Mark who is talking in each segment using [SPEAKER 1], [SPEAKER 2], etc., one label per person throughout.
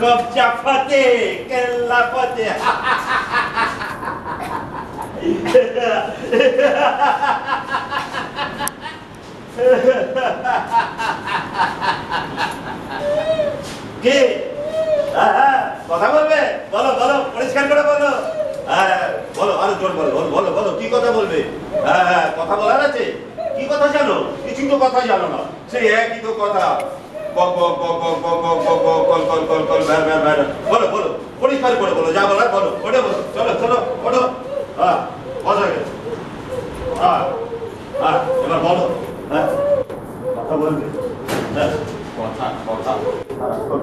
[SPEAKER 1] কবজা ফতে কেল্লা ফতে কি কথা বলবে? বলো বলো, পরিষ্কার করে বলো। বলো, আরো জোর বলো, বলো বলো বলো, কি কথা বলবে? কথা বলার আছে? কি কথা জানো? কিছু তো কথা জানো না, সেই একই তো কথা। বলো বলো, পরিষ্কার করে বলো, যা বলার বলো। ওটা বলো, চলো চলো ওঠো। বসা গেছে। এবার বলো। কথা বলবে? কথা কথা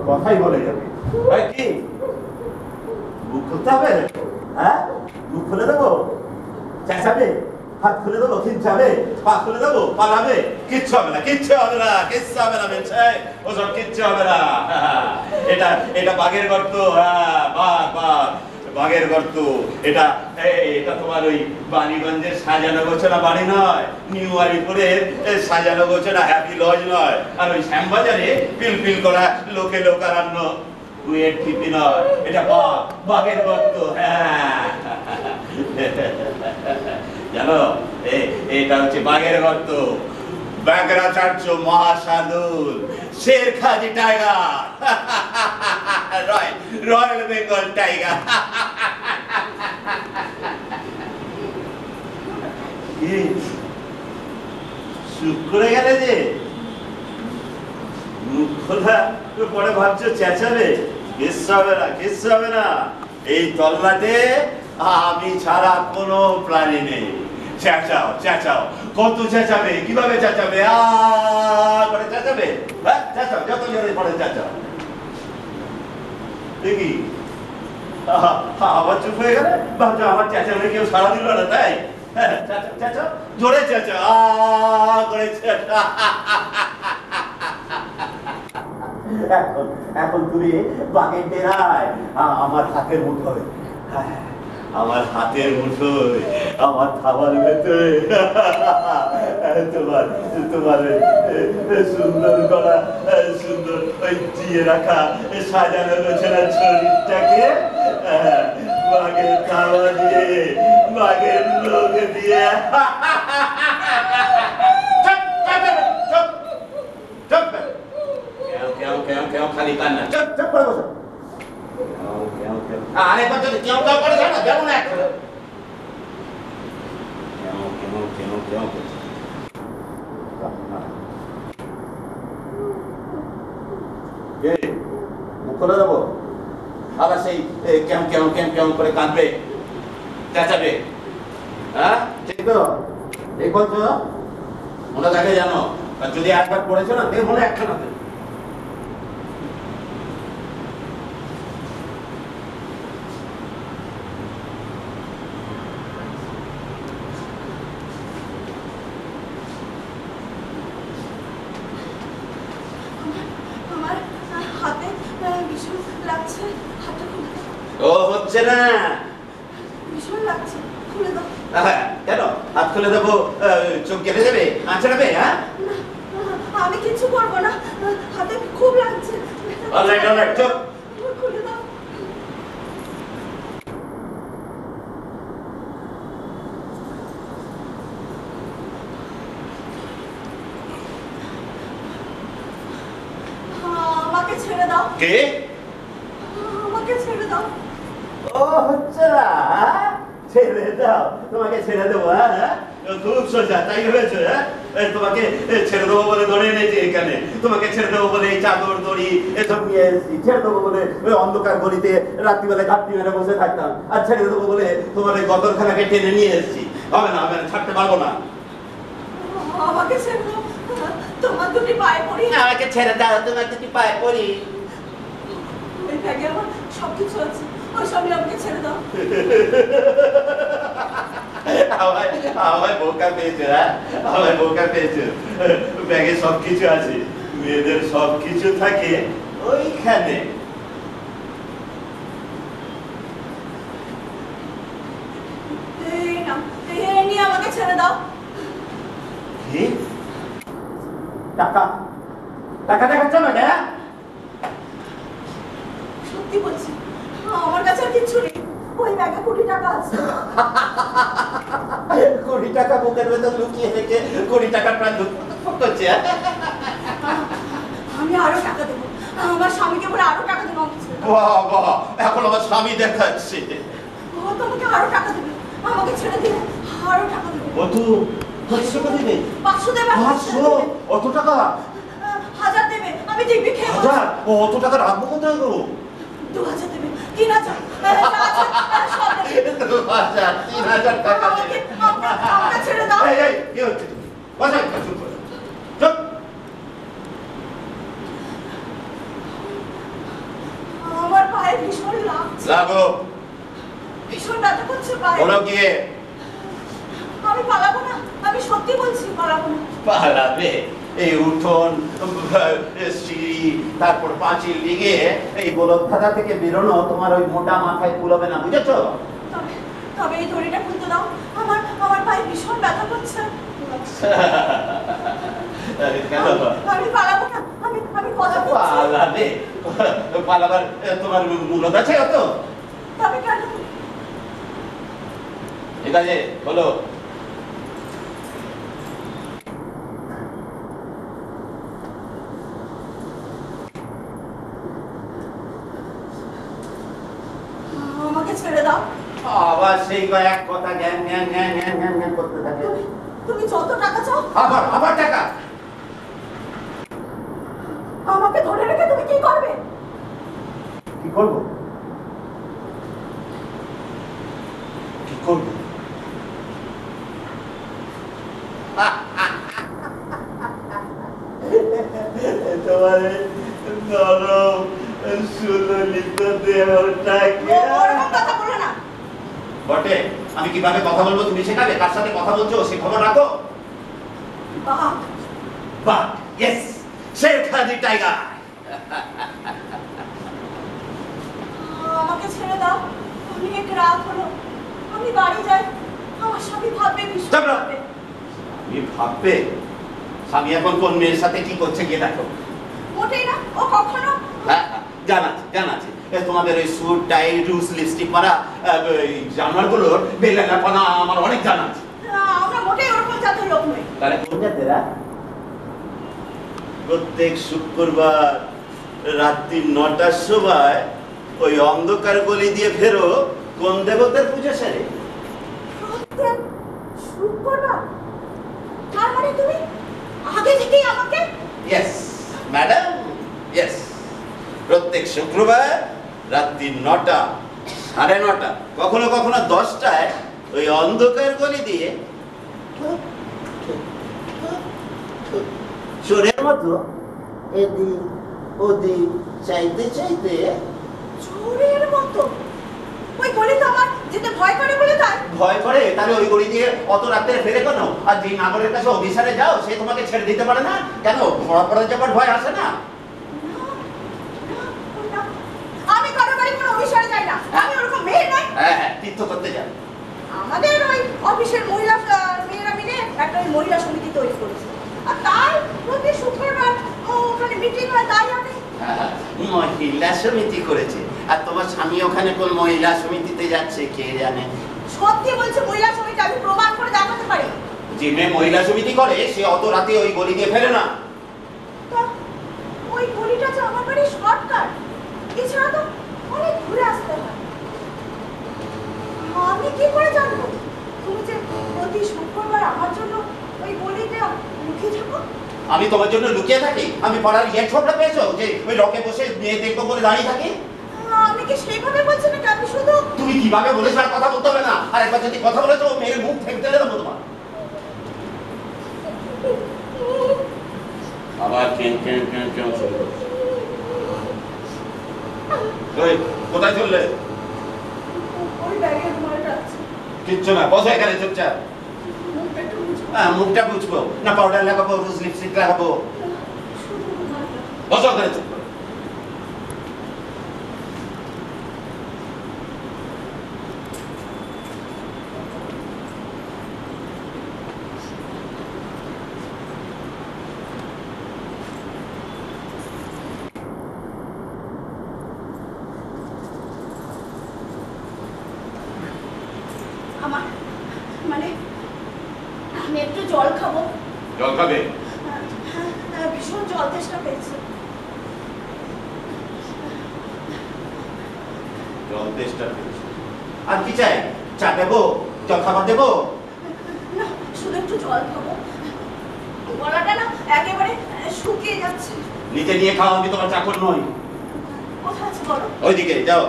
[SPEAKER 1] কথাই বলে যাবে। কি মুখ খুলতে হবে? মুখ খুলে দেবো? চেঁচাবে? হাত খুলে দেবো? খিঞ্চাবে? পা খুলে দেবো? পালাবে? কিচ্ছু হবে না, কিচ্ছু হবে না, কিচ্ছু হবে না বেঞ্চাই, ওসব কিচ্ছু হবে না। এটা এটা বাঘের গর্ত। বাঘ বাঘ বাঘের গর্ত। এটা এটা তোমার ওই বাণীগঞ্জের সাজানো গোছানো বাড়ি নয়, নিউ আলিপুরের সাজানো গোছানো হ্যাপি লজ নয়, আর ওই শ্যামবাজারে পিলপিল করা লোকে লোকারণ্য কুয়ের ঠিপি নয়। এটা বাঘ, বাঘের গর্ত। জানো, এটা হচ্ছে বাঘের গর্ত। ব্যাঘ্রাচার্য মহাসাধুর শের খাজি টাইগার, রয়্যাল বেঙ্গল টাইগার। চুপ করে গেলে যে, মুখ খোলা পরে ভাবছো চেঁচাবে? কিচ্ছু হবে না, কিচ্ছু হবে না। এই তল্লাটে আমি ছাড়া কোনো প্রাণী নেই। চেঁচাও চেঁচাও, কত চেঁচাবে, কিভাবে চেঁচাবে? করে চেঁচাবে, চেঁচাও, যত জোরে পড়ে চেঁচাও। দেখি আবার চুপ হয়ে গেলে, ভাবছো আমার চেঁচাবে কেউ সাড়া দিল না, তাই? চেঁচাও, জোরে চেঁচাও, করে চেঁচাও। এখন তুমি বাঘের ডেরায়, আমার হাতের মুঠোয়, আমার হাতের মুঠোয়, আমার থাবার ভেতরে তোমার তোমার সুন্দর গলা, সুন্দর ওই জিয়ে রাখা সাজানো গোছানো শরীরটাকে বাঘের খাওয়া দিয়ে, বাঘের লোক দিয়ে। খালি কান্না, চুপ চুপ করে বসো। আরেকবার যদি কেউ কেউ করে যায় না, যেমন একটা মুখ খুলে দেবো, আবার সেই কেমন কেমন কেমন কেমন করে কাঁদবে, চেঁচাবে। ঠিক তো? ঠিক বলছো? মনে থাকে জানো, যদি একবার পড়েছো না, দেখ মনে একটা না। হচ্ছে না,
[SPEAKER 2] ভীষণ লাগছে, খুলে দাও।
[SPEAKER 1] কেন হাত খুলে দেবো? চোখ কেটে দেবে, আঁচড়াবে?
[SPEAKER 2] আমি কিছু করবো না, হাতে খুব লাগছে।
[SPEAKER 1] অলরাইট অলরাইট, চোখ
[SPEAKER 2] খুলে দাও। আমাকে ছেড়ে দাও।
[SPEAKER 1] কে?
[SPEAKER 2] আমাকে ছেড়ে দাও।
[SPEAKER 1] হচ্ছে না, ছেড়ে দাও, তোমাকে ছেড়ে দেবো? খুব সোজা, তাই ভেবেছো? তোমাকে ছেড়ে দেবো বলে ধরে এনেছি এখানে, তোমাকে ছেড়ে দেবো বলে এই চাদর দড়ি এসব নিয়ে এসেছি, ছেড়ে দেবো বলে ওই অন্ধকার গলিতে রাত্রিবেলা ঘাটতি মেরে বসে থাকতাম, আর ছেড়ে দেবো বলে তোমার ওই গদরখানাকে টেনে নিয়ে এসেছি। হবে না, হবে না, ছাড়তে পারবো না।
[SPEAKER 2] আমাকে ছেড়ে দাও, তোমার দুটি পায়ে পড়ি।
[SPEAKER 1] আমাকে ছেড়ে দাও, তোমার দুটি পায়ে পড়ি।
[SPEAKER 2] ওই ব্যাগে আমার সবকিছু আছে, ওই সবই আমাকে ছেড়ে দাও।
[SPEAKER 1] আমায় বোকা পেয়েছে, আমায় বোকা পেয়েছে। ব্যাগে সবকিছু আছে, মেয়েদের সবকিছু থাকে ওইখানে।
[SPEAKER 2] আমাকে ছেড়ে দাও।
[SPEAKER 1] টাকা টাকা দেখাচ্ছ না?
[SPEAKER 2] কিচ্ছু নেই, ওই ব্যাগে 20 টাকা আছে।
[SPEAKER 1] 20 টাকা বুকের ভেতর লুকিয়ে রেখে 20 টাকার প্রাণ দুঃখ করছে।
[SPEAKER 2] আমি আরো টাকা দেবো, আমার স্বামীকে বলে আরো টাকা দেবো।
[SPEAKER 1] বাবা, এখন আমার স্বামী দেখাচ্ছে।
[SPEAKER 2] ও তোমাকে আরো টাকা দেবে, আমাকে ছেড়ে দিলে আরো টাকা দেবে।
[SPEAKER 1] কত? 500 টাকা দেবে?
[SPEAKER 2] 500 দেবে।
[SPEAKER 1] 500? অত টাকা?
[SPEAKER 2] 1000 দেবে, আমি দিব্যি খেয়ে বলছি।
[SPEAKER 1] 1000? অত টাকা রাখবো কোথায় গো?
[SPEAKER 2] 2000 দেবে, 3000, সব দেবে।
[SPEAKER 1] 2000, 3000 টাকা দেবে।
[SPEAKER 2] আমাকে ছেড়ে দাও।
[SPEAKER 1] এই, কি হচ্ছে? কোথায়? চুপ করো। চুপ।
[SPEAKER 2] আমার পায়ে ভীষণ লাগছে।
[SPEAKER 1] লাগো।
[SPEAKER 2] ভীষণ ব্যথা করছে পায়ে।
[SPEAKER 1] বলো গিয়ে।
[SPEAKER 2] আমি পালাবো না, আমি সত্যি বলছি পালাবো না।
[SPEAKER 1] পালাবে? এই উঠোন, সিঁড়ি, তারপর পাঁচিল ডিঙে এই গোলকধাঁধা থেকে বেরোনো তোমার ওই মোটা মাথায় কুলাবে না, বুঝেছো?
[SPEAKER 2] তবে এই দড়িটা খুলতে দাও, আমার পায়ে ভীষণ ব্যথা করছে।
[SPEAKER 1] কেন?
[SPEAKER 2] আমি পালাবো না, আমি কথা বলছি।
[SPEAKER 1] পালাবে? পালাবার তোমার মূলত আছে অত?
[SPEAKER 2] তবে কেন?
[SPEAKER 1] ঠিক আছে, বলো।
[SPEAKER 2] আমাকে ছেড়ে দাও।
[SPEAKER 1] আবার সেই এক কথা জ্ঞান জ্ঞান জ্ঞান জ্ঞান জ্ঞান জ্ঞান করতে থাকে।
[SPEAKER 2] তুমি যত টাকা চাও।
[SPEAKER 1] আবার টাকা?
[SPEAKER 2] আমাকে ধরে রেখে তুমি কি করবে?
[SPEAKER 1] কি করবো? কি করবো? তোমার নরম সুললিত দেহটাকে।
[SPEAKER 2] ওরকম কথা বলো না।
[SPEAKER 1] বটে, আমি কিভাবে কথা বলবো তুমি শেখাবে? কার সাথে কথা বলছো সে খবর রাখো।
[SPEAKER 2] বাহ,
[SPEAKER 1] বাহ, ইয়েস, শেরখাদি টাইগার।
[SPEAKER 2] আমাকে ছেড়ে দাও, অনেক রাত হলো, আমি বাড়ি যাই। আমার স্বামী ভাববে ভীষণ ভাববে।
[SPEAKER 1] আমি ভাববে? স্বামী এখন কোন মেয়ের সাথে কি করছে গিয়ে দেখো।
[SPEAKER 2] মোটেই না, ও কখনো।
[SPEAKER 1] হ্যাঁ, জানাচ্ছি তোমাদের ওই স্যুট টাই রুস লিপস্টিক পরা জানোয়ারগুলোর বেলানাপনা আমার অনেক জানা আছে।
[SPEAKER 2] আমরা মোটেই ওরকম জাতের লোক নই।
[SPEAKER 1] তাহলে কোন জাতেরা? প্রত্যেক শুক্রবার রাত্রি 9টার সময় ওই অন্ধকার গলি দিয়ে ফেরো কোন দেবতার পূজা সেরে?
[SPEAKER 2] প্রত্যেক শুক্রবার? তার মানে তুমি আগে থেকেই আমাকে?
[SPEAKER 1] Yes madam, yes. প্রত্যেক শুক্রবার রাত্রি 9টা, 9:30, কখনো কখনো 10টায় ওই অন্ধকার গলি দিয়ে চোরের মতো এদিক ওদিক চাইতে চাইতে।
[SPEAKER 2] চোরের মতো? ওই গলিতে আমার যেতে ভয় করে বলে তাই?
[SPEAKER 1] ভয় করে? তাহলে ওই গলি দিয়ে অত রাত্রে ফেরে কেন? আর যে নাগরের কাছে অভিসারে যাও সে তোমাকে ছেড়ে দিতে পারে না কেন? ধরা পড়ে যাবার ভয় আসে না?
[SPEAKER 2] আমি কারো বাড়ি কোনো অফিসারে যাই না, আমি ওরকম মেয়ে নই।
[SPEAKER 1] হ্যাঁ, তীর্থ করতে যাও।
[SPEAKER 2] আমাদের ওই অফিসের মহিলা মেয়েরা মিলে একটা ওই মহিলা সমিতি তৈরি করেছে, আর তাই প্রতি শুক্রবার ওখানে মিটিং হয়, তাই আমি।
[SPEAKER 1] মহিলা সমিতি করেছে? আর তোমার স্বামী ওখানে কোন মহিলা সমিতিতে যাচ্ছে কে জানে?
[SPEAKER 2] সত্যি বলছে, মহিলা সমিতি, আমি প্রমাণ করে দেখাতে পারি।
[SPEAKER 1] যে মেয়ে মহিলা সমিতি করে সে অত রাতে ওই গলি দিয়ে ফেরে না।
[SPEAKER 2] ওই গলিটা যে আমার বাড়ি শর্টকাট, এছাড়া তো অনেক ঘুরে আসতে হয়। আমি কি করে জানবো তুমি যে প্রতি শুক্রবার আমার জন্য ওই গলিতে লুকিয়ে থাকো?
[SPEAKER 1] আমি তোমার জন্য লুকিয়ে থাকি? আমি পড়ার ইয়ে ছোটটা পেয়েছো যে ওই লকে বসে মেয়ে দেখবো বলে দাঁড়িয়ে থাকি?
[SPEAKER 2] আমি কি সেইভাবে বলছি নাকি? আমি শুধু।
[SPEAKER 1] তুমি কিভাবে বলেছো আর কথা বলতে হবে না। আর একবার যদি কথা বলেছো মেয়ের মুখ ফেলতে দেবো তোমার। আবার কেন শুরু করছো? কোথায় চললে?
[SPEAKER 2] ওই ব্যাগে রুমালটা আছে।
[SPEAKER 1] কিচ্ছু না, বসো এখানে চুপচাপ।
[SPEAKER 2] মুখটা একটু মুছবো।
[SPEAKER 1] মুখটা বুঝবো না, পাউডার লাগাবো, রোজ লিপস্টিক লাগাবো?
[SPEAKER 2] শুধু রুমালটা।
[SPEAKER 1] বসো এখানে চুপ করে।
[SPEAKER 2] আমি একটু জল খাবো।
[SPEAKER 1] জল খাবে?
[SPEAKER 2] ভীষণ জল তেষ্টা পেয়েছে।
[SPEAKER 1] জল তেষ্টা পেয়েছে। আর কি চাই? চা দেবো? জল খাবার দেবো?
[SPEAKER 2] না, শুধু একটু জল খাবো। গলাটা না একেবারে শুকিয়ে যাচ্ছে।
[SPEAKER 1] নিচে নিয়ে খাও, আমি তোমার চাকর নই।
[SPEAKER 2] কোথায় আছে বলো?
[SPEAKER 1] ওইদিকে যাও।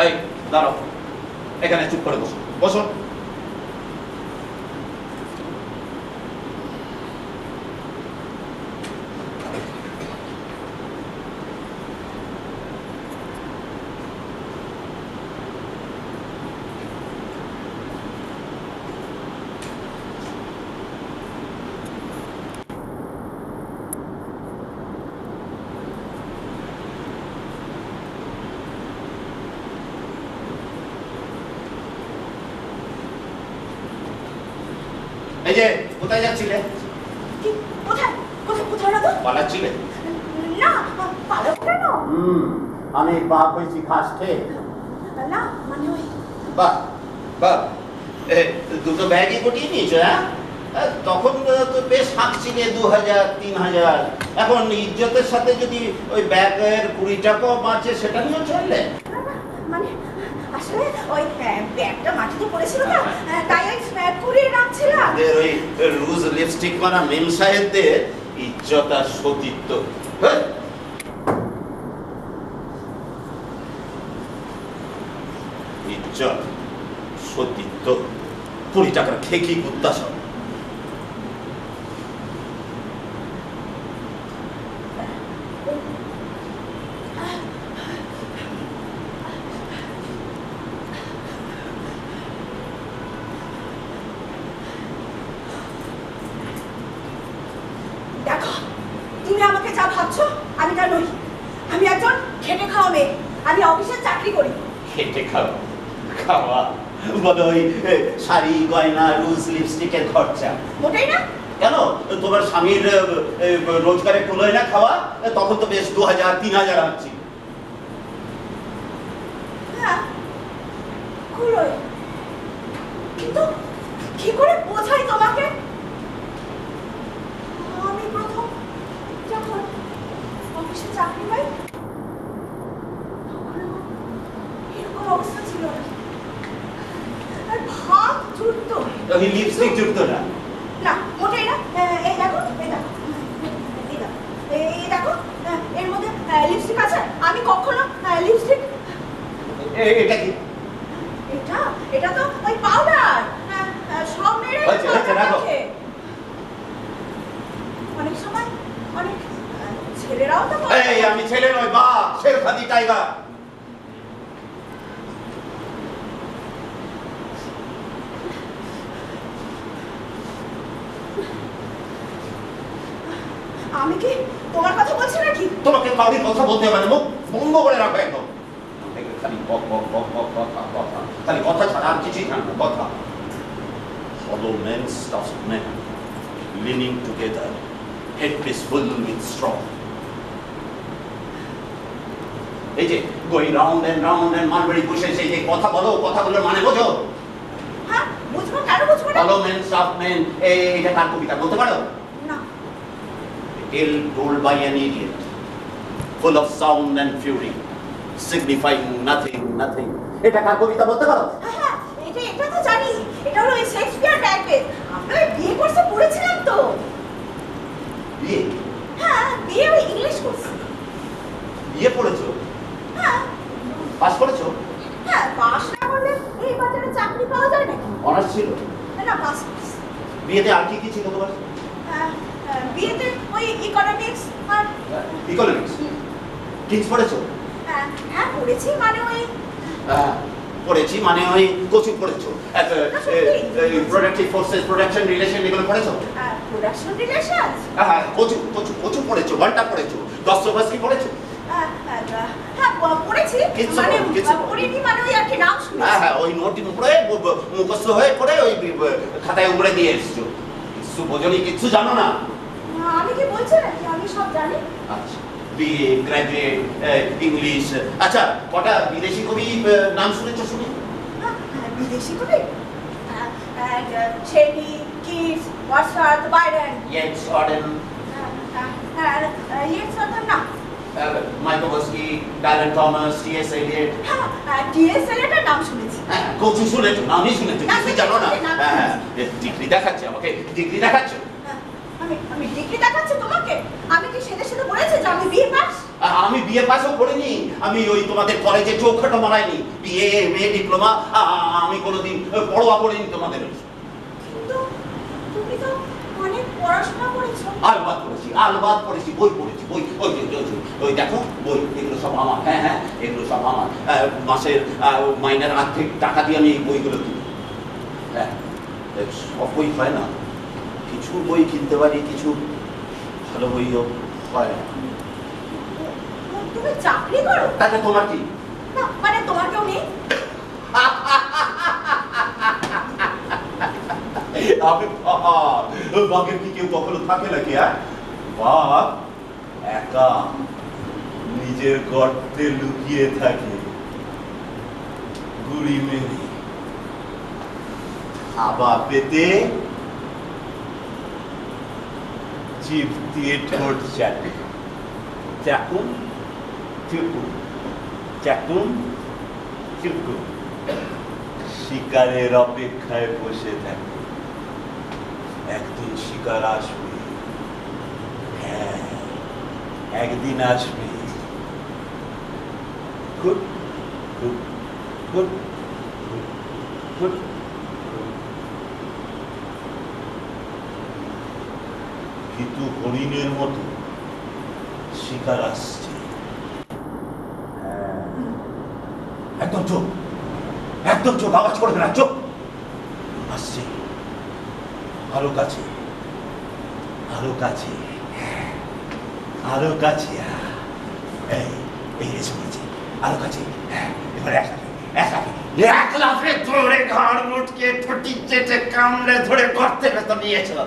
[SPEAKER 1] এই দাঁড়াও, এখানে চুপ করে বসো, বসো। এই যে কোথায় যাচ্ছিলে?
[SPEAKER 2] কি? কোথায় কোথায় কোথায় না তো?
[SPEAKER 1] পালাচ্ছিলে?
[SPEAKER 2] না, পালাবো কেন?
[SPEAKER 1] আমি বাপ হয়েছি ঘাস খেয়ে।
[SPEAKER 2] না, মানে ওই
[SPEAKER 1] বাহ বাহ, দুটো ব্যাগই গুটিয়ে নিয়েছো? হ্যাঁ, তখন তো বেশ হাঁকছিলে 2000 3000। এখন ইজ্জতের সাথে যদি ওই ব্যাগের 20 টাকাও বাঁচে সেটা নিয়ে চললে?
[SPEAKER 2] মানে আসলে ওই ব্যাগটা মাটিতে পড়েছিল না, তাই ওই কুড়িয়ে রাখছিলাম।
[SPEAKER 1] ওই রুজ লিপস্টিক মারা মেম সাহেবদের ইজ্জত আর সতীত্ব। ইজ্জত সতীত্ব 20 টাকার খেকি কুত্তা সব।
[SPEAKER 2] দেখো, তুমি আমাকে যা ভাবছো আমি তা নই। আমি একজন খেটে খাওয়া মেয়ে। আমি অফিসে চাকরি করি।
[SPEAKER 1] খেটে খাওয়া? খাওয়া বলো ওই শাড়ি গয়না রুজ লিপস্টিকের খরচা?
[SPEAKER 2] মোটেই না।
[SPEAKER 1] কেন? তোমার স্বামীর রোজগারে কুলোয় না খাওয়া? তখন তো বেশ 2000 3000 আনছি।
[SPEAKER 2] হ্যাঁ, কুলোয়। কিন্তু কি করে বোঝাই তোমাকে? আমি প্রথম যখন অফিসে চাকরি পাই তখন আমার এরকম অবস্থা ছিল না। আর ভাত জুটতো।
[SPEAKER 1] তুমি লিপস্টিক জুটতো না?
[SPEAKER 2] না, মোটেই না। এই দেখো, এই দেখো, এই দেখো, এই দেখো, এর মধ্যে লিপস্টিক আছে। আমি কখনো লিপস্টিক।
[SPEAKER 1] এটা কি?
[SPEAKER 2] এটা এটা তো ওই পাউডার। সব মেয়েরাই রাখো। অনেক সময় অনেক ছেলেরাও তো
[SPEAKER 1] এই আমি ছেলে নই, বাপ, শেরখাদি টাইগার।
[SPEAKER 2] আমি কি তোমার কথা বলছি নাকি?
[SPEAKER 1] তোমাকে কাউরির কথা বলতে হবে না, মুখ বন্ধ করে রাখো একদম। খালি খালি কথা ছাড়া আর কিছুই জানো না, কথা। Hollow men, stuffed men, leaning together, head is full with straw. এই যে going round and মালবাড়ি বসে সেই যে কথা বলো, কথাগুলোর মানে বোঝো?
[SPEAKER 2] হ্যাঁ, বুঝবো। কেন বুঝবো না?
[SPEAKER 1] Hollow men, stuffed men, এইটা কার কবিতা বলতে পারো?
[SPEAKER 2] না।
[SPEAKER 1] Tale told by an idiot, full of sound and fury, signifying nothing. এটা কার কবিতা বলতে পারো?
[SPEAKER 2] হ্যাঁ, এটা তো জানি। এটা হলো ওই শেক্সপিয়ার ব্যাকবেথ। আমরা বিয়ে কোর্সে পড়েছিলাম তো।
[SPEAKER 1] বিয়ে?
[SPEAKER 2] হ্যাঁ, বিয়ে ওই ইংলিশ কোর্স।
[SPEAKER 1] বিয়ে পড়েছো?
[SPEAKER 2] হ্যাঁ।
[SPEAKER 1] পাস করেছো?
[SPEAKER 2] হ্যাঁ, পাস না করলে এই বাজারে চাকরি পাওয়া যায় নাকি?
[SPEAKER 1] অনার্স ছিল?
[SPEAKER 2] না, পাস কোর্স।
[SPEAKER 1] বিয়েতে আর কি ছিল তোমার?
[SPEAKER 2] বিয়েতে ওই ইকোনমিক্স আর
[SPEAKER 1] ইকোনমিক্স। কিংস পড়েছো?
[SPEAKER 2] হ্যাঁ, পড়েছি। মানে ওই
[SPEAKER 1] পড়েছি মানে ওই কোচিং পড়েছো? প্রোডাক্টিভ ফোর্সেস, প্রোডাকশন রিলেশন এগুলো পড়েছো?
[SPEAKER 2] Production relations.
[SPEAKER 1] হ্যাঁ, কোচিং পড়েছো, ঘন্টা পড়েছো, দস্তয়েভস্কি পড়েছো?
[SPEAKER 2] হ্যাঁ, পড়েছি। মানে পড়িনি, মানে ওই আর কি নাম শুনেছি।
[SPEAKER 1] হ্যাঁ, ওই নোট পড়ে মুখস্থ হয়ে পড়ে ওই খাতায় উপরে দিয়ে এসছো। কিছু বোঝনি, কিছু জানো না।
[SPEAKER 2] আমি কি বলছি নাকি আমি সব জানি?
[SPEAKER 1] আচ্ছা, বিএ, গ্র্যাজুয়েট, ইংলিশ। আচ্ছা, কটা বিদেশি কবি নাম শুনেছো শুনি?
[SPEAKER 2] বিদেশি করে and Cheney, Keats, Wordsworth, Byron.
[SPEAKER 1] Jens Auden,
[SPEAKER 2] Yes, না
[SPEAKER 1] Mayakovsky, Dylan Thomas, T.S. Eliot.
[SPEAKER 2] হ্যাঁ টি.এস. এলিয়টের নাম শুনেছি।
[SPEAKER 1] হ্যাঁ, কচু শুনেছো, আমি শুনেছি, তুমি জানো না? হ্যাঁ, ডিগ্রি দেখাচ্ছে আমাকে, ডিগ্রি দেখাচ্ছে।
[SPEAKER 2] আমি ডিগ্রি দেখাচ্ছি তোমাকে? আমি কি সেটা শুধু বলেছি যে আমি বিএ পাস?
[SPEAKER 1] আমি বিএ পাসও করিনি, আমি ওই তোমাদের কলেজে চৌখাটো মারাইনি, বিএ এমএ ডিপ্লোমা আমি কোনোদিন পড়ুয়া করিনি তোমাদের।
[SPEAKER 2] কিন্তু তুমি তো অনেক পড়াশোনা করেছো।
[SPEAKER 1] আলবাদ পড়েছি, বই পড়েছি, বই ওই দেখো বই, এগুলো সব আমার। হ্যাঁ হ্যাঁ, এগুলো সব আমার। মাসের মাইনের অর্ধেক টাকা দিয়ে আমি এই বইগুলো কিনি। হ্যাঁ, সব বই হয় না, কিছু বই কিনতে পারি, কিছু ভালো বইও হয় না।
[SPEAKER 2] তুমি চাকরি করো?
[SPEAKER 1] তাতে তোমার কি?
[SPEAKER 2] না মানে তোমার কেউ নেই?
[SPEAKER 1] আমি বাঘের কি কেউ কখনো থাকে নাকি? হ্যাঁ, বাঘ একা নিজের গর্তে লুকিয়ে থাকে, গুড়ি মেরে হাওয়া পেতে জিভ দিয়ে ঠোঁট চাটে, চাকুন চুকুন, চাকুন চুকুন, শিকারের অপেক্ষায় বসে থাকে। একদিন শিকার আসবে, হ্যাঁ একদিন আসবে। Good good good good. কিন্তু হরিণের মতো শিকার আসছে। একদম চোখ, একদম চোখ, আওয়াজ করবে না, চোখ আসছে আরো কাছে, আরো কাছে, আরো কাছে। এই এই এসে পড়েছে, আরো কাছে। এবারে এক লাফে ধরে ঘাড় মুটকে ঠুটি চেটে কামড়ে ধরে গর্তে ভেতর নিয়েছিল।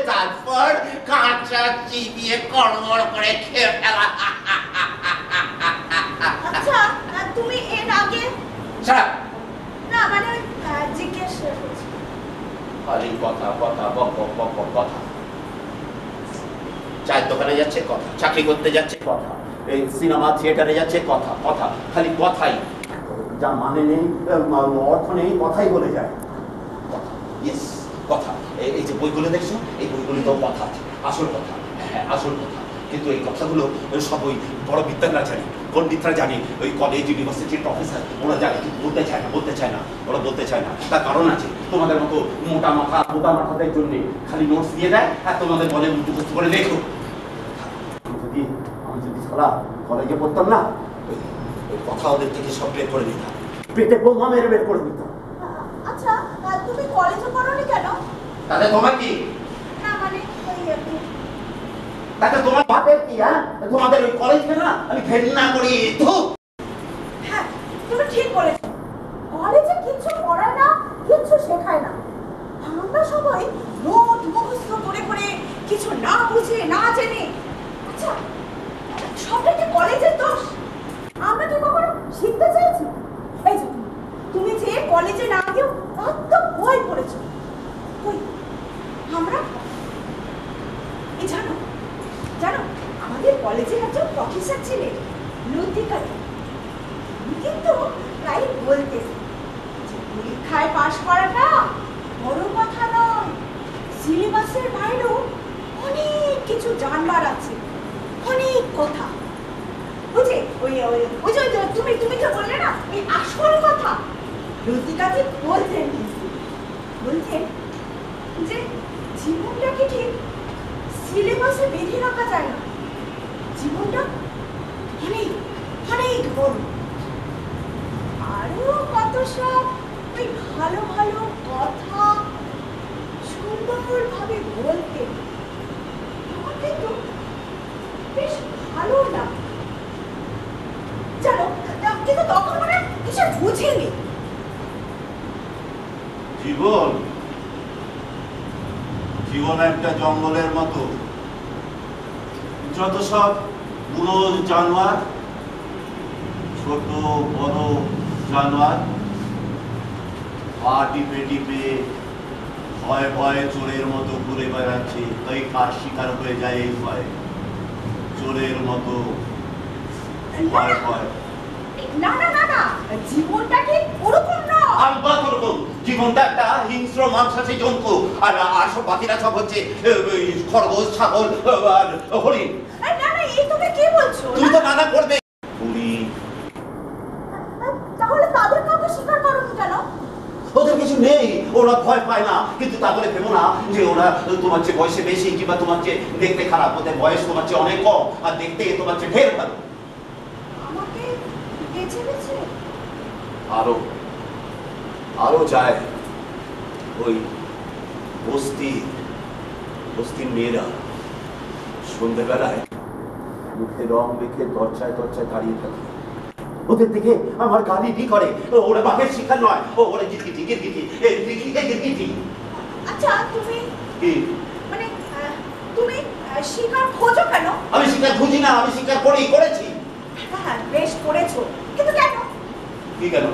[SPEAKER 1] তারপর কাঁচা চিবিয়ে কড়মড় করে খেয়ে ফেলা।
[SPEAKER 2] আচ্ছা তুমি এর আগে না মানে জিজ্ঞেস করছি।
[SPEAKER 1] খালি কথা কথা বক বক বক বক কথা। চায়ের দোকানে যাচ্ছে কথা, চাকরি করতে যাচ্ছে কথা, এই সিনেমা থিয়েটারে যাচ্ছে কথা কথা, খালি কথাই, যা মানে নেই, অর্থ নেই, কথাই বলে যায়। কথা, ইয়েস কথা। এই যে বইগুলো দেখছো, এই বইগুলোতেও কথা আছে, আসল কথা। হ্যাঁ আসল কথা। কিন্তু এই কথাগুলো সব ওই বড় বিদ্যানরা জানি, পণ্ডিতরা জানি, ওই কলেজ ইউনিভার্সিটির প্রফেসর, ওরা জানে, কিন্তু বলতে চায় না, বলতে চায় না, ওরা বলতে চায় না। তার কারণ আছে, তোমাদের মতো মোটা মাথাদের জন্য খালি নোটস দিয়ে দেয় আর তোমাদের বলে মুখস্থ করে লেখো। আমি যদি সারা কলেজে পড়তাম না, ওই কথা ওদের থেকে সব বের করে দিতাম, পেটে বোমা মেরে বের করে দিতাম।
[SPEAKER 2] আচ্ছা তুমি কলেজে পড়োনি কেন?
[SPEAKER 1] তাতে তোমার কি?
[SPEAKER 2] না মানে
[SPEAKER 1] তাতে তোমার বাপের কি? হ্যাঁ, তোমাদের ওই কলেজকে না আমি ঘেন্না করি।
[SPEAKER 2] হ্যাঁ তুমি ঠিক বলেছ, কলেজে কিছু পড়ায় না, কিছু শেখায় না। আমরা সবাই নোট মুখস্থ করে করে কিছু না বুঝে না জেনে। আচ্ছা সবটাই কি কলেজের দোষ? আমরা কি কখনো শিখতে চাইছি? এই যে তুমি যে কলেজে না গিয়েও কত বই পড়েছো, কই আমরা? এই জানো জানো আমাদের কলেজের একজন প্রফেসর ছিলেন লতিকা। উনি কিন্তু প্রায় বলতেন যে পরীক্ষায় পাশ করাটা বড় কথা নয়, সিলেবাসের বাইরেও অনেক কিছু জানবার আছে, অনেক কথা। বুঝে ওই ওই ওই যে তুমি তুমি যে বললে না এই আসল কথা, লতিকাজি বলতেন বলতেন যে জীবনটাকে ঠিক সিলেবাসে বেঁধে রাখা যায় না, জীবনটা অনেক অনেক বড়। আরো কত সব ওই ভালো ভালো কথা সুন্দরভাবে বলতে আমার কিন্তু বেশ ভালো লাগে জানো, কিন্তু তখন মানে কিছু বুঝিনি।
[SPEAKER 1] জীবন জীবন একটা জঙ্গলের মতো, যত সব বুড়ো জানোয়ার, ছোট বড় জানোয়ার পা টিপে টিপে ভয়ে ভয়ে চোরের মতো ঘুরে বেড়াচ্ছে, তাই কার শিকার হয়ে যায় এই ভয়ে, চোরের মতো ভয় ভয়।
[SPEAKER 2] না না না না, জীবনটা কি ওরকম না।
[SPEAKER 1] আলবাত ওরকম, জীবনটা একটা হিংস্র মাংসাশী জন্তু, আর সব বাকিরা সব হচ্ছে খরগোশ, ছাগল আর হরিণ।
[SPEAKER 2] না না, এই তুমি কি বলছো?
[SPEAKER 1] তুমি তো নানা করবে। বুড়ি,
[SPEAKER 2] তাহলে তাদের কাউকে স্বীকার করোনি কেন?
[SPEAKER 1] ওদের কিছু নেই, ওরা ভয় পায় না, কিন্তু তা বলে ভেবো না যে ওরা তোমার চেয়ে বয়সে বেশি কিংবা তোমার চেয়ে দেখতে খারাপ। ওদের বয়স তোমার চেয়ে অনেক কম, আর দেখতে তোমার চেয়ে ঢের ভালো।
[SPEAKER 2] আমাকে বেছে বেছে
[SPEAKER 1] আরো আরো যায় ওই বস্তির মেয়েরা সন্ধ্যেবেলায় মুখে রং মেখে দরজায় দরজায় দাঁড়িয়ে থাকে। ওদের দেখে আমার গালি করে, ওরা বাঘের শিকার নয়, ওরা গিরগিটি গিরগিটি গিরগিটি।
[SPEAKER 2] আচ্ছা তুমি
[SPEAKER 1] কি
[SPEAKER 2] মানে তুমি শিকার খোঁজো কেন?
[SPEAKER 1] আমি শিকার খুঁজি না, আমি শিকার করেছি।
[SPEAKER 2] হ্যাঁ বেশ করেছো, কিন্তু কেন?
[SPEAKER 1] কি কেন?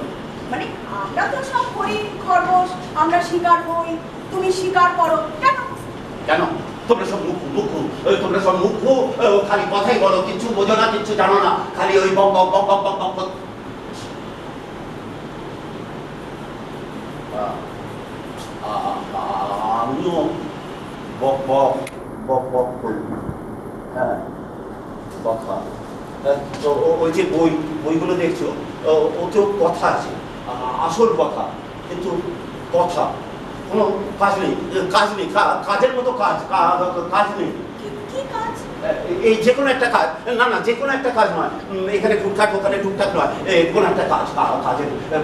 [SPEAKER 2] মানে আমরা তো সব হরিণ খরগোশ, আমরা শিকার হই, তুমি শিকার করো কেন?
[SPEAKER 1] কেন? তোমরা সব মুখ্য, খালি কথাই বলো, কিছু বোঝো না, কিছু জানো না, খালি ওই বক বক বক বক বক বক। আমিও বক বক বক বক করি। হ্যাঁ কথা, তো ওই যে বইগুলো দেখছো, ওতেও কথা আছে, আসল কথা, কিন্তু কথা কোনো কাজ নেই, কাজের মতো কাজ নেই।
[SPEAKER 2] কি কাজ?
[SPEAKER 1] এই যে কোনো একটা কাজ, না যে কোনো একটা কাজ নয়, এখানে টুকটাক ওখানে টুকটাক নয়, কোনো একটা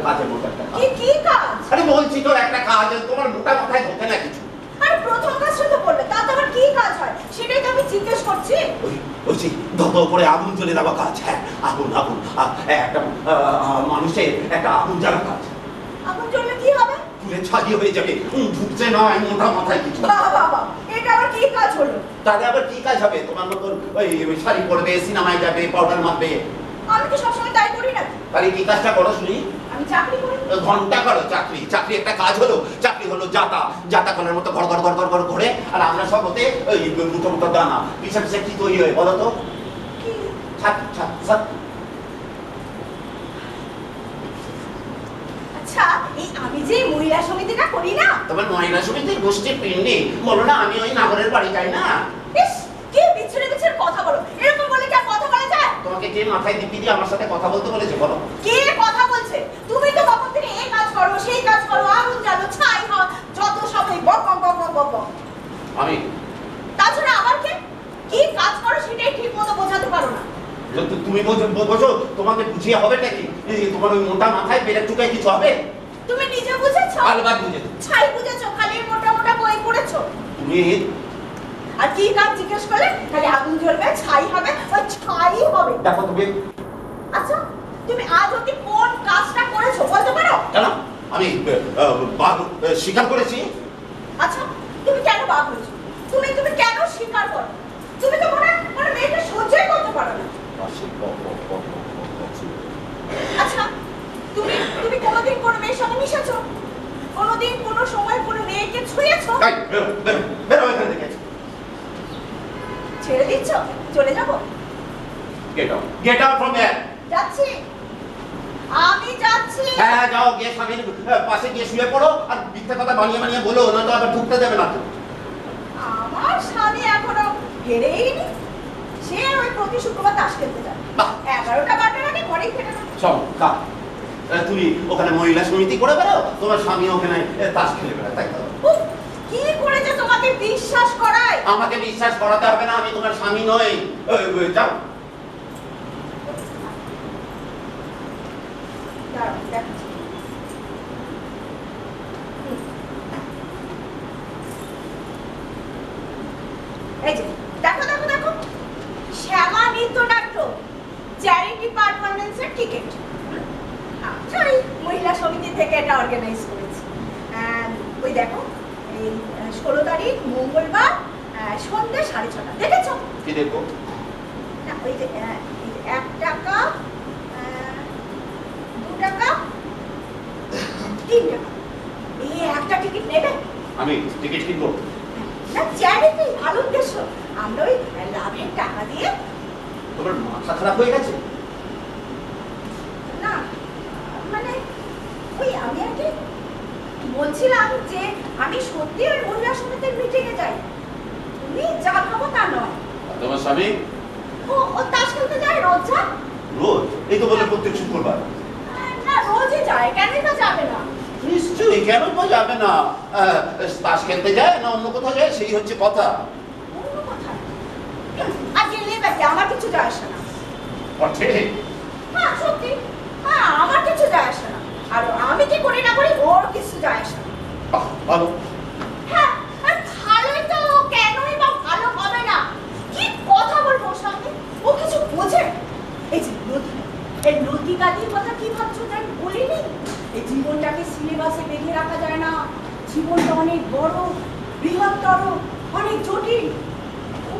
[SPEAKER 1] কাজের মতো একটা কাজ।
[SPEAKER 2] কি কাজ?
[SPEAKER 1] আরে বলছি তো একটা কাজ, তোমার মোটা মাথায় ঢোকে না কিছু।
[SPEAKER 2] আরে প্রথম কাজটা তো বলবে, তাতে আবার কি কাজ হয় সেটাই তো আমি জিজ্ঞেস করছি।
[SPEAKER 1] ওই ধপ করে আগুন জ্বলে দেওয়া কাজ। হ্যাঁ, আগুন একটা মানুষের একটা আগুন জ্বালা কাজ।
[SPEAKER 2] আগুন জ্বললে কি হবে?
[SPEAKER 1] পুরে ছাড়িয়ে হয়ে যাবে, ঢুকছে নয় মোটা মাথায় কিছু।
[SPEAKER 2] বাবা, এটা আবার কি কাজ হলো?
[SPEAKER 1] তাহলে আবার কি কাজ হবে? তোমার মতন ওই শাড়ি পরবে, সিনেমায় যাবে, পাউডার মারবে।
[SPEAKER 2] আমি তো সবসময় তাই করি না।
[SPEAKER 1] তাহলে কি কাজটা করো শুনি?
[SPEAKER 2] আমি চাকরি করি।
[SPEAKER 1] ঘন্টা করো চাকরি একটা কাজ হলো। চাকরি হলো যাতা করার মতো ঘর ঘর ঘর ঘর ঘর ঘরে, আর আমরা সব হতে ওই মুঠো মুঠো দানা পিছা পিছা কি তৈরি হয় বলো তো?
[SPEAKER 2] কি?
[SPEAKER 1] ছাত।
[SPEAKER 2] আচ্ছা, এই আমি যে মহিলা সমিতিটা করি না,
[SPEAKER 1] তোমার মহিলা সমিতির গোষ্ঠীর পিন্ডি বলো না, আমি ওই নাগরের বাড়ি যাই না।
[SPEAKER 2] ইস, কি বিচ্ছিরি কথা বলো, এরকম বলে কি কথা বলা যায়?
[SPEAKER 1] তোমাকে কে মাথায় দিব্যি দিয়ে আমার সাথে কথা বলতে বলেছে বলো?
[SPEAKER 2] কে কথা বলছে? তুমি তো কখন থেকে এই কাজ করো সেই কাজ করো, আগুন জ্বালো, ছাই হও, যত সব এই বক বক বক বক বক।
[SPEAKER 1] আমি
[SPEAKER 2] তাছাড়া আবার কি কাজ করো সেটাই ঠিক মতো বোঝাতে পারো না।
[SPEAKER 1] তুমি বোঝো, তোমাকে বুঝিয়ে হবে নাকি? তোমার ওই মোটা মাথায় পেটের টুকায় কিছু হবে?
[SPEAKER 2] তুমি নিজে বুঝেছো?
[SPEAKER 1] আলবাত বুঝেছো।
[SPEAKER 2] ছাই বুঝেছো, খালি মোটা মোটা বই পড়েছো।
[SPEAKER 1] তুমি
[SPEAKER 2] আর কি কাজ জিজ্ঞেস করলে? খালি আগুন জ্বলবে, ছাই হবে, ওই ছাই হবে।
[SPEAKER 1] দেখো তুমি।
[SPEAKER 2] আচ্ছা, তুমি আজ অবধি কোন কাজটা করেছো বলতে পারো?
[SPEAKER 1] কেন? আমি বাঘ শিকার করেছি।
[SPEAKER 2] আচ্ছা, তুমি কেন বাঘ হয়েছো? তুমি কেন শিকার করো? তুমি তো মনে মেয়েকে সহ্যই করতে পারো না। আচ্ছা, তুমি কোনোদিন কোনো মেয়ের সঙ্গে মিশেছো? কোনোদিন কোনো সময় কোনো মেয়েকে ছুঁয়েছো?
[SPEAKER 1] বেরো এখান থেকে।
[SPEAKER 2] ছেড়ে দিচ্ছ? চলে যাবো?
[SPEAKER 1] Get out from here.
[SPEAKER 2] যাচ্ছি, আমি যাচ্ছি।
[SPEAKER 1] হ্যাঁ যাও, গিয়ে স্বামীর পাশে গিয়ে শুয়ে পড়ো, আর মিথ্যা কথা বানিয়ে বলো না, তো আবার ঢুকতে দেবে না তো।
[SPEAKER 2] আমার স্বামী এখনো ফেরেইনি। সে ওই প্রতি শুক্রবার তাস খেলতে যায়। 11টা বাজার আগে ঘরেই ফেরে না।
[SPEAKER 1] চমৎকার। তুমি ওখানে মহিলা সমিতি করে বেরো, তোমার স্বামী ওখানে তাস খেলে বেড়ায়, তাই তো?
[SPEAKER 2] কি করে যে তোমাকে বিশ্বাস করায়?
[SPEAKER 1] আমাকে বিশ্বাস করাতে হবে না, আমি তোমার স্বামী নই। যাও।
[SPEAKER 2] এই যে দেখো, শ্যামা নৃত্য নাট্য চ্যারিটি পারফরম্যান্সের টিকিট। আচ্ছা, মহিলা সমিতি থেকে এটা অর্গানাইজ করেছি। ওই দেখো, এই 16 তারিখ মঙ্গলবার সন্ধ্যে 6:30। দেখেছো?
[SPEAKER 1] কি দেখো?
[SPEAKER 2] না, ওই যে 1 টাকা, 2 টাকা, 3 টাকা। এই একটা টিকিট নেবে?
[SPEAKER 1] আমি টিকিট কিনবো?
[SPEAKER 2] না, চ্যারিটি, ভালো উদ্দেশ্য। আমরা ওই লাভের টাকা দিয়ে।
[SPEAKER 1] তোমার মাথা খারাপ হয়ে গেছে?
[SPEAKER 2] না, মানে ওই আমি আর কি বলছিলাম যে আমি সত্যি ওই মহিলা সমিতির মিটিংয়ে যাই। তুমি যা ভাবো তা নয়।
[SPEAKER 1] তোমার স্বামী?
[SPEAKER 2] ও তাস খেলতে যায় রোজ। যায়
[SPEAKER 1] রোজ? এই তো বলে প্রত্যেক শুক্রবার।
[SPEAKER 2] না, রোজই যায়, কেনই বা যাবে না?
[SPEAKER 1] নিশ্চয়ই, কেন তো যাবে না? তাস খেলতে যায় না অন্য কোথাও যায়, সেই হচ্ছে কথা।
[SPEAKER 2] অন্য কোথায়? আর গেলে বাকি আমার কিছু যায় আসে না।
[SPEAKER 1] ঠিক।
[SPEAKER 2] হ্যাঁ সত্যি, হ্যাঁ আমার কিছু যায় আসে না। আর আমি কি করি না করি ওর কিছু যায় আসে না।
[SPEAKER 1] ভালো।
[SPEAKER 2] হ্যাঁ, ভালোই তো, কেনই বা ভালো হবে না? কি কথা বলবো ওর সঙ্গে? ও কিছু বোঝে? এই যে নদী, এই নদী কাদির কথা কি ভাবছো তাই বলিনি? এই জীবনটাকে সিলেবাসে বেঁধে রাখা যায় না। জীবনটা অনেক বড়, বৃহত্তর, অনেক জটিল।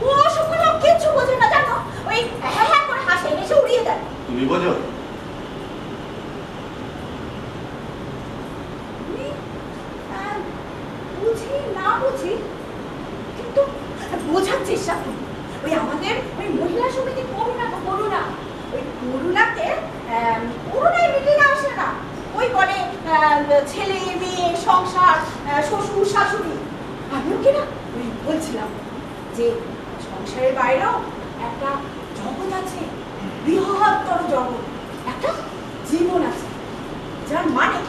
[SPEAKER 2] ও সকল কিছু বোঝে না, জানো? ওই হ্যাঁ হ্যাঁ করে হাসে, এসে উড়িয়ে দেয়।
[SPEAKER 1] তুমি বোঝো?
[SPEAKER 2] বুঝি না বুঝি, কিন্তু বোঝার চেষ্টা করি। ওই আমাদের ওই মহিলা সমিতি করুণা, ওই করুণাকে করুণায় মিটিয়ে আসে না। ওই বলে ছেলে মেয়ে সংসার, শ্বশুর শাশুড়ি। আমিও কিনা ওই বলছিলাম যে সংসারের বাইরেও একটা জগৎ আছে, বৃহত্তর জগৎ, একটা জীবন আছে, যার মানে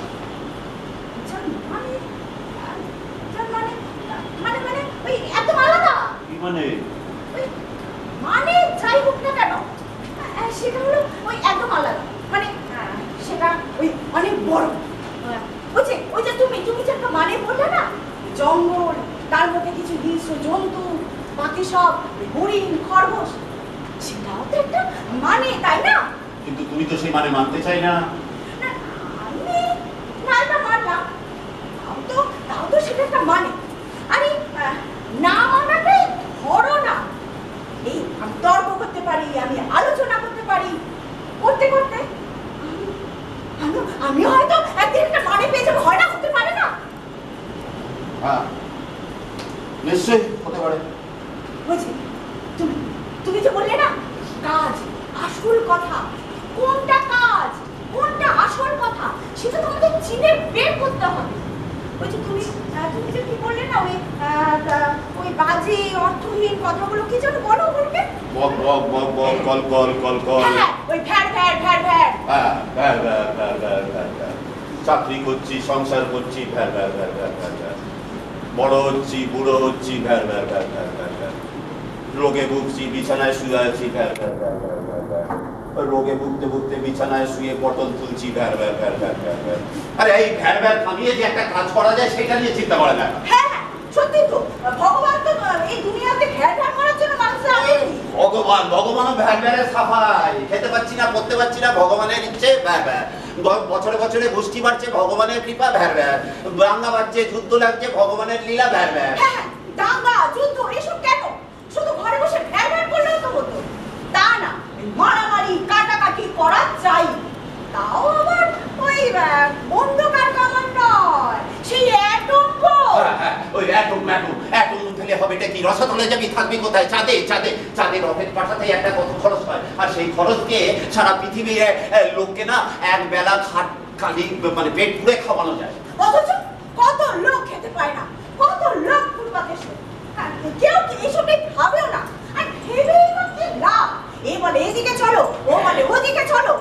[SPEAKER 2] ওই একদম আলাদা।
[SPEAKER 1] কি মানে?
[SPEAKER 2] মানে যাই হোক না কেন, সেটা হলো ওই একদম আলাদা। মানে সেটা ওই অনেক বড়। ওই যে তুমি যে একটা মানে বললে না, জঙ্গল, তার মধ্যে কিছু হিংস্র জন্তু, বাকি সব হরিণ খরগোশ, সেটাও তো একটা মানে, তাই না?
[SPEAKER 1] কিন্তু তুমি তো সেই মানে মানতে চাই না।
[SPEAKER 2] আমি না মানলাম, তাও তো সেটা একটা মানে। আরে না মানাটাই ধরো না। এই আমি তর্ক করতে পারি, আমি আলোচনা করতে পারি, করতে করতে আমি হয়তো একদিন একটা মানে পেয়ে যাবো, হয় না? হতে পারে না?
[SPEAKER 1] হ্যাঁ, নিশ্চয়ই হতে পারে।
[SPEAKER 2] বুঝি, তুমি যে বললে না কাজ, আসল কথা, কোনটা কাজ, কোনটা আসল কথা, সেটা তোমাদের চিনে বের করতে হবে। ওই যে তুমি যে কি বললে না, ওই বাজে অর্থহীন কথাগুলো কি যেন বলো বলবে?
[SPEAKER 1] বক বক বক বক, কল কল কল কল।
[SPEAKER 2] হ্যাঁ, ওই ভ্যার ভ্যার ভ্যার ভ্যার।
[SPEAKER 1] হ্যাঁ, where where where where where where. চাকরি করছি, সংসার করছি, where where where where where where. বড় হচ্ছি, বুড়ো হচ্ছি, where where where where where where. রোগে ভুগছি, বিছানায় শুয়ে আছি, where where where where where where. রোগে ভুগতে ভুগতে বিছানায় শুয়ে পটল তুলছি, where where where where where where. আরে এই ভ্যার ভ্যার থামিয়ে যে একটা কাজ করা যায় সেটা নিয়ে চিন্তা করে না।
[SPEAKER 2] হ্যাঁ, সত্যি তো, ভগবান তো এই দুনিয়াতে ভ্যার ভ্যার করার জন্য মানুষের আনেনি।
[SPEAKER 1] ভগবানও ভ্যার ভ্যারের সাফাই। খেতে পাচ্ছি না, পড়তে পাচ্ছি না, ভগবানের ইচ্ছে, ভ্যার ভ্যার। বছরে বছরে গোষ্ঠী বাড়ছে, ভগবানের কৃপা, ভ্যার ভ্যার। দাঙ্গা বাড়ছে, যুদ্ধ লাগছে, ভগবানের লীলা, ভ্যার ভ্যার।
[SPEAKER 2] হ্যাঁ, দাঙ্গা যুদ্ধ এসব কেন? শুধু ঘরে বসে ভ্যার ভ্যার করলেও তো হতো। তা না, মারামারি কাটাকাটি করা চাই, তাও আবার ওই বন্দুকার কামান নয়, সেই অ্যাটম বোম।
[SPEAKER 1] ওই অ্যাটম উঠলে হবে এটা কি? রসাতলে যাবি, থাকবি কোথায়? চাঁদে রকেট পাঠাতে একটা কত খরচ হয়, আর সেই খরচকে সারা পৃথিবীর লোককে না এক বেলা খালি মানে পেট পুরে খাওয়ানো যায়।
[SPEAKER 2] অথচ কত লোক খেতে পায় না, কত লোক ফুটপাতে শোয়। কেউ কি এসবে ভাবেও না। আর ভেবেই বা কি লাভ? এ বলে এদিকে চলো, ও বলে ওদিকে চলো,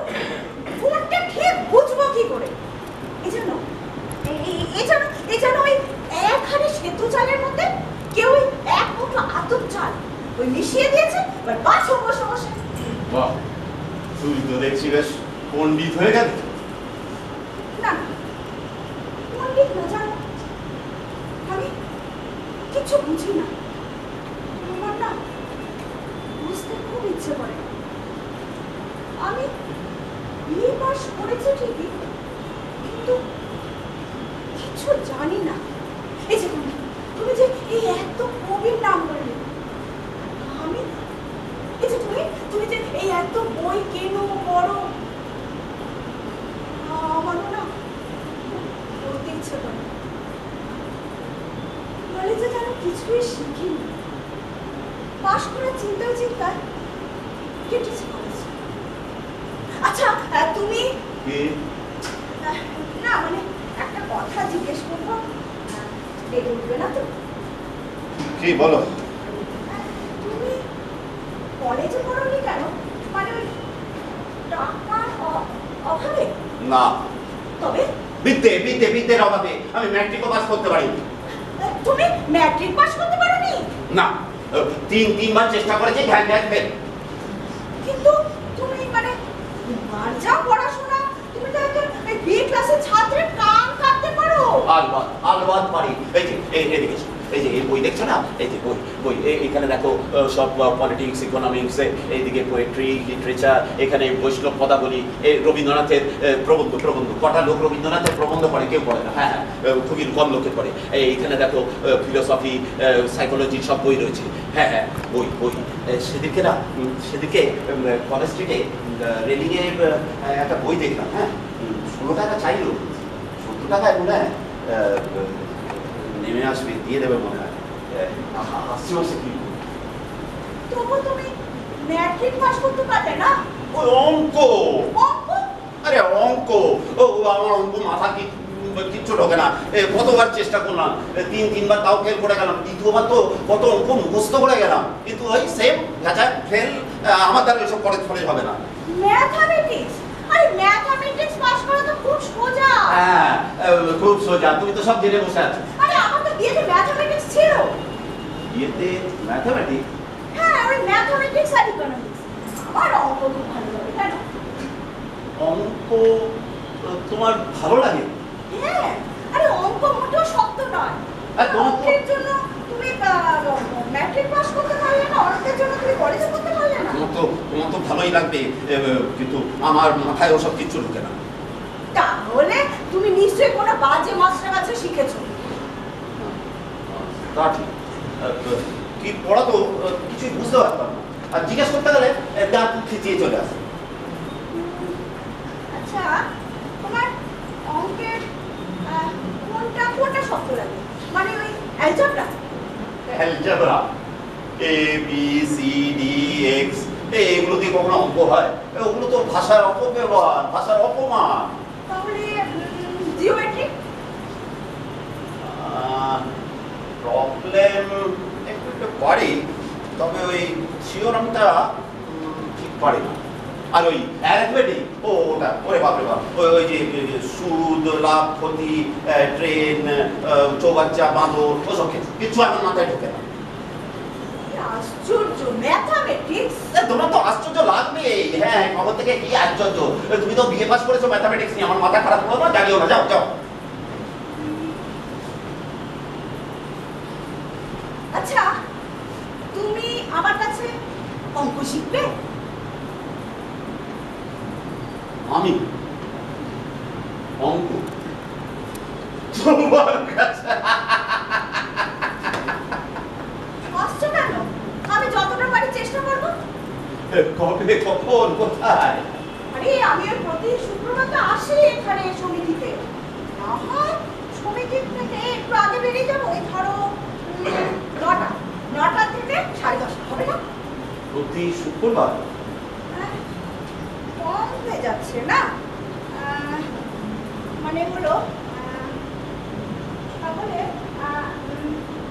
[SPEAKER 2] কোনটা ঠিক বুঝবো কি করে? এই জন্য ওই একখানে সেতু চালের মধ্যে কেউ ওই এক মুঠো আতপ চাল ওই মিশিয়ে দিয়েছে, এবার বাস বসে বসে।
[SPEAKER 1] বাহ, তুই তো দেখছি বেশ পণ্ডিত হয়ে গেল।
[SPEAKER 2] না, পণ্ডিত না, জানো, আমি কিছু বুঝি না। আমার না বুঝতে খুব ইচ্ছে করে। আমি বিয়ে পাশ করেছি ঠিকই, কিন্তু কিছু জানি না। এই যে তুমি যে এই এত কবির নাম বললে, আমি এই যে তুমি যে এই এত বই কেনো পড়ো, কিছুই শিখিনি। পাশ করার চিন্তায় কেটেছে কলেজ। আচ্ছা তুমি না মানে একটা কথা জিজ্ঞেস করবো, রেগে উঠবে না তো?
[SPEAKER 1] কি বলো?
[SPEAKER 2] তুমি কলেজে পড়োনি কেন? মানে ওই টাকার অভাবে?
[SPEAKER 1] না,
[SPEAKER 2] তবে
[SPEAKER 1] বিদ্যের অভাবে আমি ম্যাট্রিকও পাস করতে পারিনি।
[SPEAKER 2] তুমি ম্যাট্রিক পাস করতে পারোনি?
[SPEAKER 1] না, তিনবার চেষ্টা করেছি, ধ্যান ফেল।
[SPEAKER 2] কিন্তু তুমি মানে তোমার যা পড়াশোনা, তুমি তো একজন বি ক্লাসের ছাত্রের কান কাটতে পারো।
[SPEAKER 1] আলবাদ পারি। এই যে এদিকে এসো। এই যে এই বই দেখছো না, এই যে বই এখানে দেখো সব পলিটিক্স, ইকোনমিক্স, এইদিকে পোয়েট্রি, লিটারেচার, এখানে বৈষ্ণব পদাবলী, রবীন্দ্রনাথের প্রবন্ধ কটা লোক রবীন্দ্রনাথের প্রবন্ধ পড়ে, কেউ পড়ে না। হ্যাঁ, খুবই কম লোকে পড়ে। এইখানে দেখো ফিলোসফি, সাইকোলজি সব বই রয়েছে। হ্যাঁ, বই সেদিকে কলেজ স্ট্রিটে রেলিংয়ে একটা বই দেখলাম। হ্যাঁ, 16 টাকা চাইলো, 70 টাকায় মনে হয় নেমে আসবে, দিয়ে দেবে মনে হয়। আসছে মাসে কি
[SPEAKER 2] তবু তুমি ম্যাট্রিক পাস করতে পারলে না?
[SPEAKER 1] ওই অঙ্ক। আরে অঙ্ক, আমার অঙ্ক মাথা কিচ্ছু ঢোকে না। কতবার চেষ্টা করলাম, তিনবার তাও ফেল করে গেলাম। দ্বিতীয়বার তো কত অঙ্ক মুখস্থ করে গেলাম, কিন্তু ওই সেম ফেল। আমার দ্বারা ওইসব কলেজ হবে না।
[SPEAKER 2] ম্যাথমেটিক্স? আরে ম্যাথমেটিক্স পাস করা তো খুব সোজা।
[SPEAKER 1] হ্যাঁ, খুব সোজা। তুমি তো সব জেনে বসে আছো।
[SPEAKER 2] আরে আমার তো বিয়েতে ম্যাথমেটিক্স ছিল।
[SPEAKER 1] বিয়েতে ম্যাথমেটিক্স?
[SPEAKER 2] হ্যাঁ, ওই ম্যাথমেটিক্স আর ইকোনমিক্স। আমার অঙ্ক খুব ভালো লাগে। কেন?
[SPEAKER 1] অঙ্ক তোমার ভালো লাগে?
[SPEAKER 2] হ্যাঁ, আরে অঙ্ক মোটেও শক্ত নয়।
[SPEAKER 1] আর
[SPEAKER 2] অঙ্কের জন্য তুমি ম্যাট্রিক পাস করতে পারলে না, অঙ্কের জন্য তুমি কলেজে পড়তে পারলে না।
[SPEAKER 1] তোমার তো ভালোই লাগবে, কিন্তু আমার মাথায় ওসব কিচ্ছু ঢুকে না।
[SPEAKER 2] তাহলে তুমি নিশ্চয়ই কোনো বাজে মাস্টার কাছে শিখেছো।
[SPEAKER 1] তা ঠিক। কি পড়াতো কিছুই বুঝতে পারতাম না, আর জিজ্ঞেস করতে গেলে দাঁত খিচিয়ে চলে আসে।
[SPEAKER 2] আচ্ছা, তোমার অঙ্কের কোনটা শক্ত লাগে? মানে ওই
[SPEAKER 1] algebra, A B C D x, এগুলো দিয়ে কখনো অঙ্ক হয়? ওগুলো তো ভাষার অপব্যবহার, ভাষার অপমান।
[SPEAKER 2] তাহলে জিওমেট্রি?
[SPEAKER 1] প্রবলেম একটু পারি, তবে ওই থিওরামটা ঠিক পারি না। আর ওই অ্যারিথমেটিক, ওটা ওরে বাপরে বাপ, ওই যে সুদ, লাভ, ক্ষতি, ট্রেন, চৌবাচ্চা, বাঁদর, ওসব কিছু আমার মাথায় ঢোকে না।
[SPEAKER 2] আশ্চর্য, ম্যাথমেটিক্স!
[SPEAKER 1] তোমার তো আশ্চর্য লাগবে। হ্যাঁ, খবর থেকে কি আশ্চর্য, তুমি তো বিএ পাস করেছো ম্যাথমেটিক্স নিয়ে। আমার মাথা খারাপ করো না, জানিও না, যাও।
[SPEAKER 2] আচ্ছা, তুমি আমার কাছে অঙ্ক শিখবে?
[SPEAKER 1] আমি অঙ্ক তোমার কাছে?
[SPEAKER 2] আসছো কেন? আমি যতটা পারি চেষ্টা করবো।
[SPEAKER 1] কবে, কখন, কোথায়?
[SPEAKER 2] আরে আমি ওই প্রতি শুক্রবার তো আসি এখানে সমিতিতে। না হয় সমিতি থেকে একটু আগে বেরিয়ে যাবো, ওই ধরো 9টা থেকে 10:30 হবে না?
[SPEAKER 1] প্রতি শুক্রবার?
[SPEAKER 2] কম হয়ে যাচ্ছে না? মানে হলো তাহলে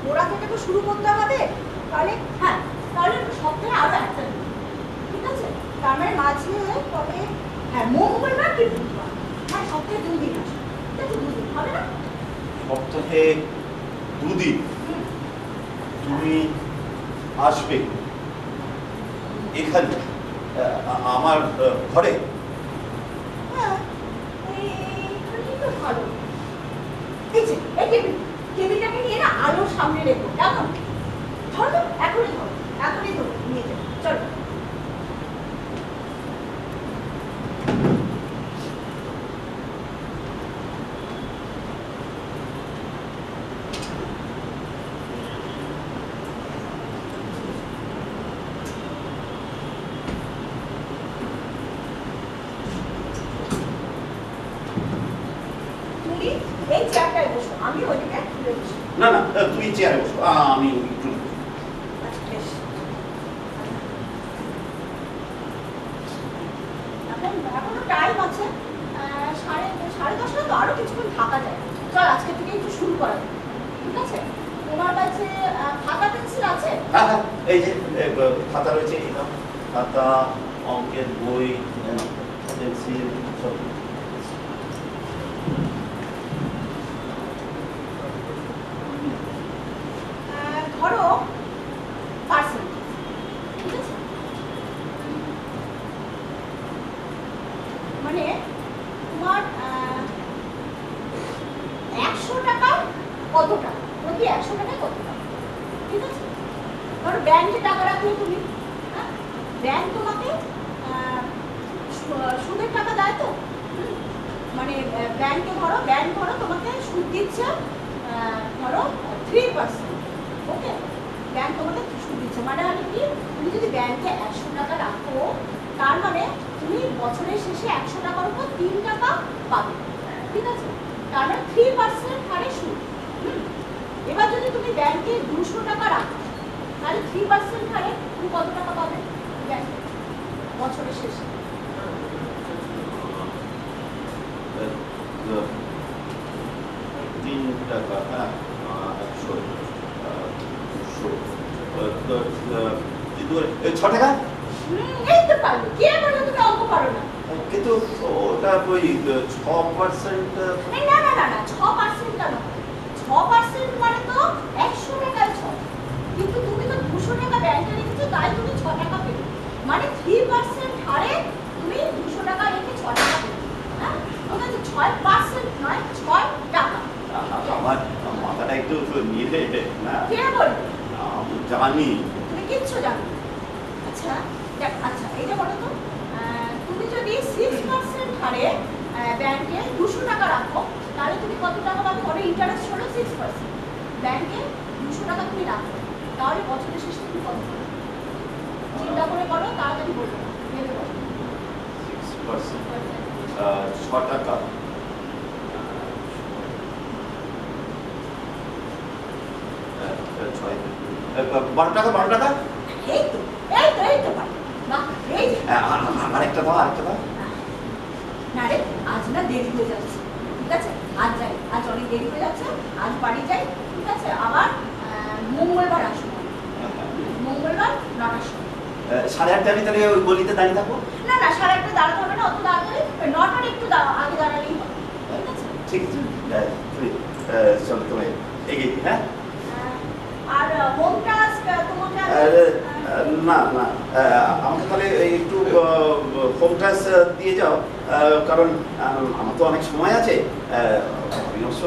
[SPEAKER 2] ওরা থেকে তো শুরু করতে হবে। তাহলে হ্যাঁ, তাহলে সপ্তাহে আরো একটা দিন, ঠিক আছে? তার মানে মাঝে তবে হ্যাঁ মঙ্গলবার কি বুধবার, হ্যাঁ সপ্তাহে 2 দিন আসে। ঠিক আছে, 2 দিন হবে না?
[SPEAKER 1] সপ্তাহে 2 দিন তুমি আসবে এখানে আমার ঘরে?
[SPEAKER 2] হ্যাঁ, এইখানেই তো ভালো। এই যে এই টেবিলটাকে নিয়ে না আলোর সামনে রেখো, কেমন? ধরো, এখনই ধরো, নিয়ে যাও, চলো। তুমি এই চেয়ারটায় বসো, আমি ওইদিকে ঘুরে বসি।
[SPEAKER 1] না না তুমি চেয়ারে বসো, আমি একটু
[SPEAKER 2] আচ্ছা বেশ। এখনো টাইম আছে, 10:30 তো আরো কিছুক্ষণ থাকা যায়। চল আজকে থেকে একটু শুরু করা যাক, ঠিক আছে? তোমার কাছে খাতা পেন্সিল আছে?
[SPEAKER 1] হ্যাঁ হ্যাঁ, এই যে খাতা রয়েছে, এই নাও খাতা, অঙ্কের বই, পেন্সিল সব।
[SPEAKER 2] ধরো পার্সেন্ট, ঠিক আছে? মানে তোমার 100 টাকা কত টাকা, প্রতি 100 টাকায় কত টাকা, ঠিক আছে? ধরো ব্যাংকে টাকা রাখলে তুমি, হ্যাঁ, ব্যাংক তোমাকে সুদের টাকা দেয় তো, মানে ব্যাংকে ধরো, ব্যাংক ধরো তোমাকে সুদ দিচ্ছে ধরো 3%, ওকে? ব্যাংক তোমাকে সুদ দিচ্ছে, মানে হলো কি, তুমি যদি ব্যাংকে 100 টাকা রাখো, তার মানে তুমি বছরের শেষে 100 টাকার উপর 3 টাকা পাবে, ঠিক আছে? তার মানে 3% হারে সুদ। এবার যদি তুমি ব্যাংকে 200 টাকা রাখো, তাহলে 3% হারে তুমি কত টাকা পাবে ব্যাংকে বছরের শেষে?
[SPEAKER 1] 3 টাকা, হ্যাঁ 6 টাকা।
[SPEAKER 2] এই তো পারলো, কে বললো তুমি অঙ্ক পারো না?
[SPEAKER 1] কিন্তু ওটা ওই 6%।
[SPEAKER 2] না না না না, 6% না, 6% মানে তো 100 টাকায় 6, কিন্তু তুমি তো 200 টাকা ব্যাংকে রেখেছো, তাই তুমি 6 টাকা পেলে, মানে 3% হারে তুমি 200 টাকা রেখে 6 টাকা পেলে, হ্যাঁ? ওটা তো 6% নয়, 6 টাকা।
[SPEAKER 1] আমার মাথাটা একটু নিয়ে না,
[SPEAKER 2] কে বললো?
[SPEAKER 1] আমি জানি।
[SPEAKER 2] তুমি কিচ্ছু জানো না। আচ্ছা দেখ, আচ্ছা এইটা বলো তো, তুমি যদি 6% হারে ব্যাংকে 200 টাকা রাখো, তাহলে তুমি কত টাকা পাবে? ওর ইন্টারেস্ট হলো 6%, ব্যাংকে 200 টাকা তুমি রাখো, তাহলে বছরের শেষে তুমি কত পাবে? চিন্তা করে করো, তাড়াতাড়ি বলবো, ভেবে বলো।
[SPEAKER 1] 6%, 6 টাকা, 12 টাকা, 12 টাকা।
[SPEAKER 2] এই তো এই তো এই তো পারো, বাহ, এই যে।
[SPEAKER 1] আরেকটা দাও, আরেকটা দাও।
[SPEAKER 2] না রে, আজ না দেরি হয়ে যাচ্ছে, ঠিক আছে? আজ যাই, আজ অনেক দেরি হয়ে যাচ্ছে, আজ বাড়ি যাই, ঠিক আছে? আবার মঙ্গলবার আসবো, মঙ্গলবার 9টার সময়।
[SPEAKER 1] 8:30 আমি তাহলে ওই গলিতে দাঁড়িয়ে থাকবো।
[SPEAKER 2] না না, 8:30 দাঁড়াতে হবে না, অত তাড়াতাড়ি, 9টার একটু আগে দাঁড়ালেই হবে, ঠিক আছে?
[SPEAKER 1] ঠিক আছে, তুমি চলো, তুমি এগিয়ে দিই, হ্যাঁ?
[SPEAKER 2] আর হোম টাস্ক তোমাকে
[SPEAKER 1] না না, আমাকে তাহলে একটু হোম টাস্ক দিয়ে যাও, কারণ আমার তো অনেক সময় আছে, আমি অবশ্য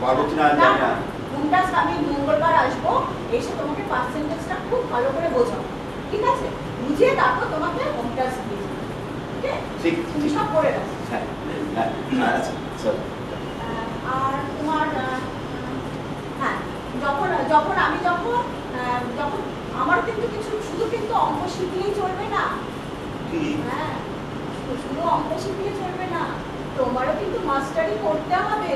[SPEAKER 1] পারবো কিনা জানি না।
[SPEAKER 2] হোম টাস্ক আমি মঙ্গলবার আসবো, এসে তোমাকে পার্সেন্টেজটা খুব ভালো করে বোঝাবো, ঠিক আছে? বুঝিয়ে তারপর তোমাকে হোম টাস্ক দিয়ে দেবো, ঠিক আছে?
[SPEAKER 1] ঠিক
[SPEAKER 2] তুমি সব করে রাখো।
[SPEAKER 1] হ্যাঁ হ্যাঁ, আচ্ছা চলো।
[SPEAKER 2] আর তোমার হ্যাঁ, যখন যখন আমি যখন যখন আমার কিন্তু কিছু, শুধু কিন্তু অঙ্ক শিখলেই চলবে না,
[SPEAKER 1] কি
[SPEAKER 2] হ্যাঁ, শুধু অঙ্ক শিখলে চলবে না, তোমারও কিন্তু মাস্টারি করতে হবে।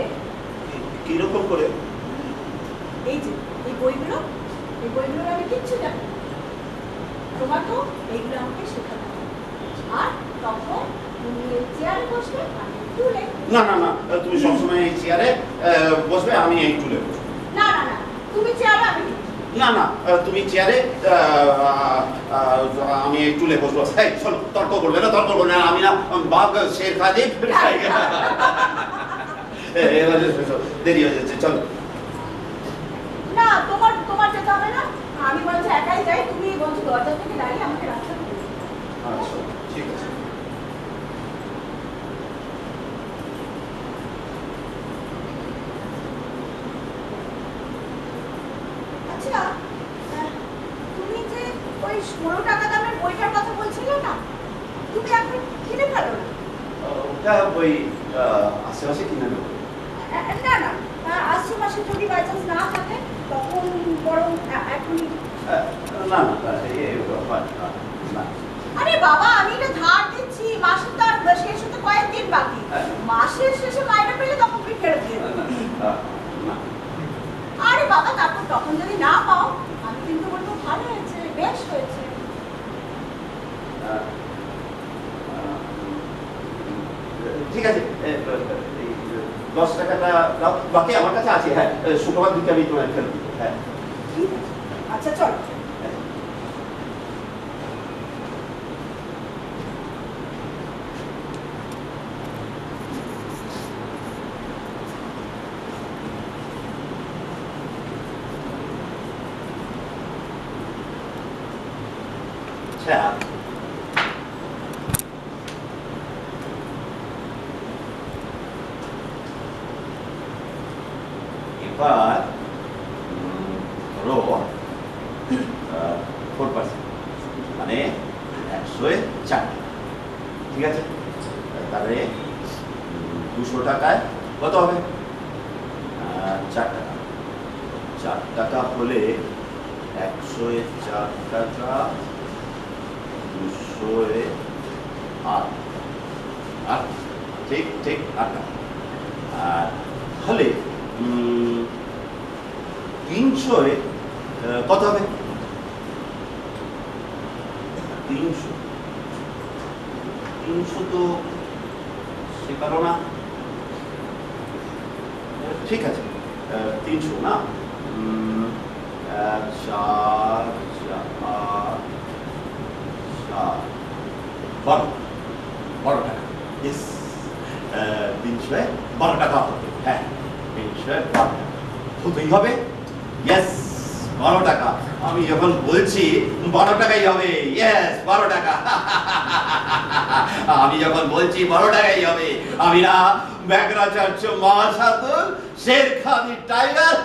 [SPEAKER 1] কিরকম করে?
[SPEAKER 2] এই যে এই বইগুলো, এই বইগুলো আমি কিচ্ছু জানি না, তোমাকেও এইগুলো আমাকে শেখাতে হবে। আর তখন তুমি চেয়ারে বসবে, আমি টুলে।
[SPEAKER 1] না না না, তুমি সবসময় এই চেয়ারে বসবে, আমি এই টুলে বসবো।
[SPEAKER 2] না না না, তুমি চেয়ারে, আমি টুলে।
[SPEAKER 1] না না, তুমি চেয়ারে, আমি এই টুলে বসবো। এই চলো, তর্ক করবে না, তর্ক করবে না, আমি না বাঘ শের খাদি। দেরি হয়ে যাচ্ছে, চলো।
[SPEAKER 2] না, তোমার তোমার যেতে হবে না, আমি বলছি একাই যাই, তুমি বলছো দরজা থেকে দাঁড়িয়ে আমাকে রাস্তা করে দিও।
[SPEAKER 1] আচ্ছা ঠিক আছে।
[SPEAKER 2] আচ্ছা, তুমি যে ওই 16 টাকা দামের বইটার কথা বলছিলে না, তুমি এখন কিনে ফেলো না?
[SPEAKER 1] ওটা ওই আশেপাশে কিনে নেবো।
[SPEAKER 2] না না, আশেপাশে যদি বাই চান্স না থাকে, তখন বরং এখনই।
[SPEAKER 1] না না, না।
[SPEAKER 2] আরে বাবা, আমি এটা ধার দিচ্ছি, মাসের তো আর শেষ হতে কয়েকদিন বাকি, মাসের শেষে মাইনে পেলে তখন তুমি ফেরত দিয়ে দেবে।
[SPEAKER 1] না।
[SPEAKER 2] আর
[SPEAKER 1] এই 10 টাকাটা দাও, বাকি আমার কাছে আছে। হ্যাঁ, শুক্রবার দিকে আমি তোমায় ফেরত দিব। হ্যাঁ,
[SPEAKER 2] ঠিক আছে, আচ্ছা চল।
[SPEAKER 1] আচ্ছা, এবার ধরো 4%, মানে 104 টাকা। ঠিক আছে, তাহলে 200 টাকায় কত হবে? 4 টাকা। 4 টাকা হলে 104 টাকা 208, আর ঠিক ঠিক 8 টাকা। আর তাহলে 300 কত হবে? 300 তো শেখালো না। ঠিক আছে, 300 না, 4 4 12 টাকা। ইয়েস, 312 টাকা হবে। হ্যাঁ, 312 টাকা হতেই হবে। ইয়েস, 12 টাকা। আমি যখন বলছি 12 টাকাই হবে। ইয়েস, 12 টাকা। আমি যখন বলছি 12 টাকাই হবে, আমি না ব্যাঘ্রাচার্য মহাসাধু শেরখানি টাইগার।